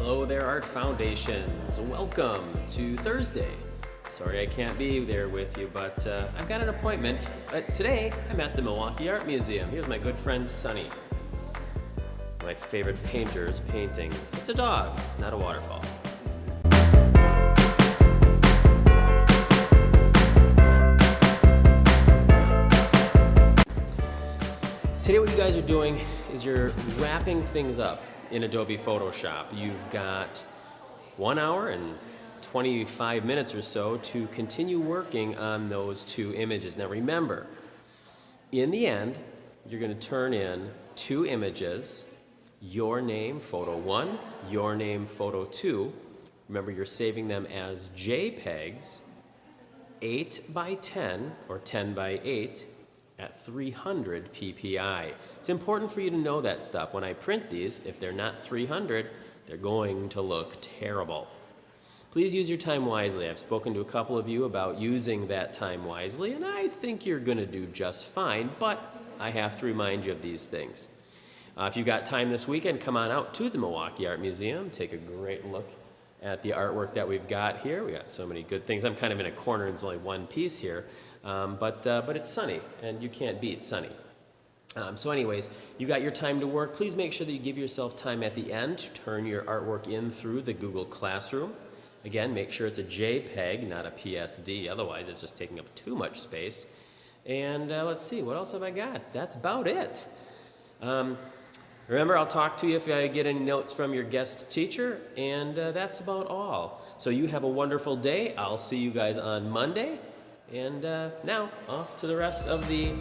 Hello there, Art Foundations. Welcome to Thursday. Sorry I can't be there with you, but I've got an appointment. Today, I'm at the Milwaukee Art Museum. Here's my good friend, Sonny. My favorite painter's paintings. It's a dog, not a waterfall. Today what you guys are doing is you're wrapping things up in Adobe Photoshop. You've got 1 hour and 25 minutes or so to continue working on those two images. Now remember, in the end, you're going to turn in two images, your name, photo 1, your name, photo 2. Remember, you're saving them as JPEGs, 8 by 10 or 10 by 8 at 300 ppi. It's important for you to know that stuff. When I print these, if they're not 300, they're going to look terrible. Please use your time wisely. I've spoken to a couple of you about using that time wisely, and I think you're going to do just fine, but I have to remind you of these things. If you've got time this weekend, come on out to the Milwaukee Art Museum. Take a great look at the artwork that we've got here. We got so many good things. I'm kind of in a corner, and there's only one piece here, but it's sunny, and you can't beat sunny. So anyways, you got your time to work. Please make sure that you give yourself time at the end to turn your artwork in through the Google Classroom. Again, make sure it's a JPEG, not a PSD, otherwise it's just taking up too much space. And let's see, what else have I got? That's about it. Remember, I'll talk to you if I get any notes from your guest teacher, and that's about all. So you have a wonderful day. I'll see you guys on Monday. And now, off to the rest of the